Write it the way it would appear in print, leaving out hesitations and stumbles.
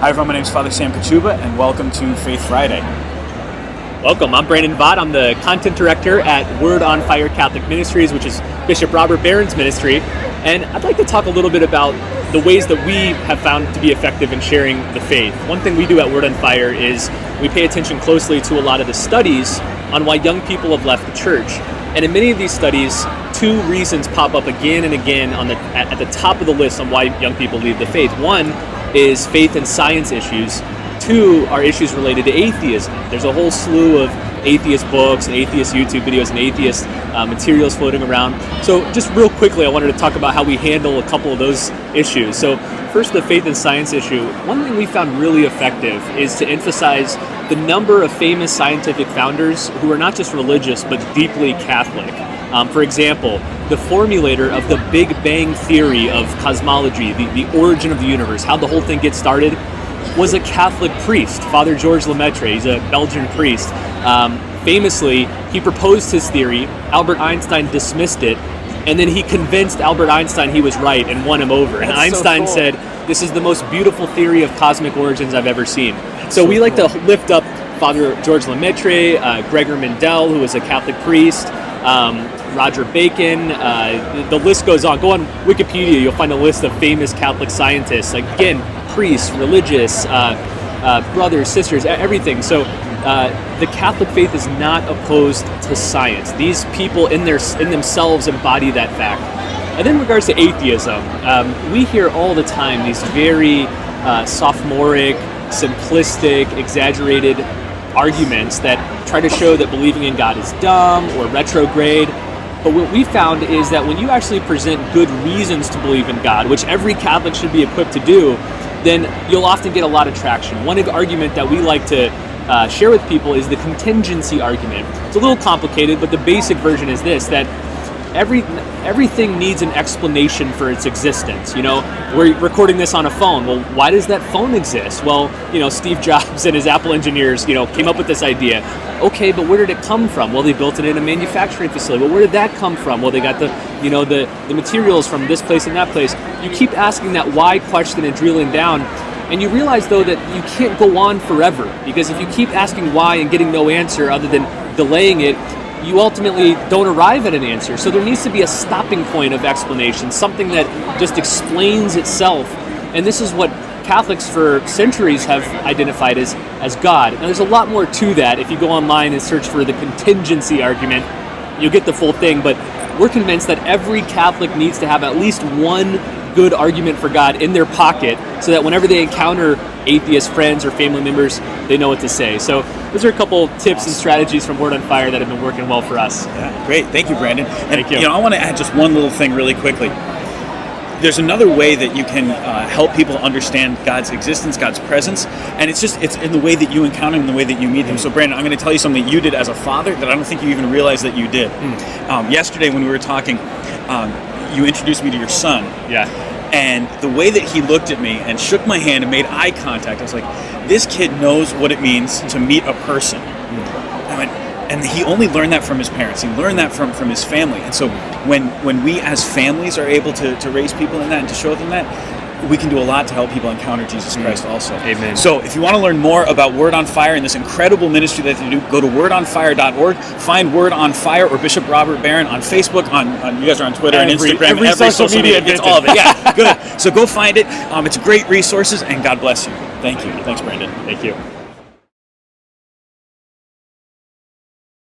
Hi everyone, my name is Father Sam Kachuba, and welcome to Faith Friday. Welcome, I'm Brandon Vogt. I'm the content director at Word on Fire Catholic Ministries, which is Bishop Robert Barron's ministry. And I'd like to talk a little bit about the ways that we have found to be effective in sharing the faith. One thing we do at Word on Fire is we pay attention closely to a lot of the studies on why young people have left the church. And in many of these studies, two reasons pop up again and again at the top of the list on why young people leave the faith. One is faith and science issues. Two are issues related to atheism. There's a whole slew of atheist books and atheist YouTube videos and atheist materials floating around. So just real quickly, I wanted to talk about how we handle a couple of those issues. So first, the faith and science issue. One thing we found really effective is to emphasize the number of famous scientific founders who are not just religious, but deeply Catholic. For example, the formulator of the Big Bang theory of cosmology, the origin of the universe, how the whole thing gets started, was a Catholic priest, Father Georges Lemaitre. He's a Belgian priest. Famously, he proposed his theory, Albert Einstein dismissed it, and then he convinced Albert Einstein he was right and won him over. And Einstein said, "This is the most beautiful theory of cosmic origins I've ever seen." So we like to lift up Father Georges Lemaitre, Gregor Mendel, who was a Catholic priest, Roger Bacon, the list goes on. Go on Wikipedia, you'll find a list of famous Catholic scientists. Like, again, priests, religious, brothers, sisters, everything. So the Catholic faith is not opposed to science. These people in themselves embody that fact. And then in regards to atheism, we hear all the time these very sophomoric, simplistic, exaggerated arguments that try to show that believing in God is dumb or retrograde. But what we found is that when you actually present good reasons to believe in God, which every Catholic should be equipped to do, then you'll often get a lot of traction. One argument that we like to share with people is the contingency argument. It's a little complicated, but the basic version is this, that everything needs an explanation for its existence. You know, we're recording this on a phone. Well, why does that phone exist? Well, Steve Jobs and his Apple engineers, came up with this idea. Okay, but where did it come from? Well, they built it in a manufacturing facility. Well, where did that come from? Well, they got the materials from this place and that place. You keep asking that why question and drilling down, and you realize, though, that you can't go on forever, because if you keep asking why and getting no answer other than delaying it, you ultimately don't arrive at an answer. So there needs to be a stopping point of explanation, something that just explains itself. And this is what Catholics for centuries have identified as God. Now there's a lot more to that. If you go online and search for the contingency argument, you'll get the full thing. But we're convinced that every Catholic needs to have at least one good argument for God in their pocket, so that whenever they encounter atheist friends or family members, they know what to say. So those are a couple tips and strategies from Word on Fire that have been working well for us. Yeah, great. Thank you, Brandon. Thank you. I want to add just one little thing really quickly. There's another way that you can help people understand God's existence, God's presence, and it's in the way that you encounter Him, the way that you meet Him. So, Brandon, I'm going to tell you something that you did as a father that I don't think you even realized that you did. Yesterday when we were talking, you introduced me to your son. Yeah. And the way that he looked at me and shook my hand and made eye contact, I was like, this kid knows what it means to meet a person. And he only learned that from his parents. He learned that from his family. And so when we as families are able to raise people in that and to show them that, we can do a lot to help people encounter Jesus Christ also. Amen. So if you want to learn more about Word on Fire and this incredible ministry that they do, go to wordonfire.org, find Word on Fire or Bishop Robert Barron on Facebook, on you guys are on Twitter and Instagram, every social media. It's all of it. Yeah, good. So go find it. It's great resources, and God bless you. Thank you. Thanks, Brandon. Thank you.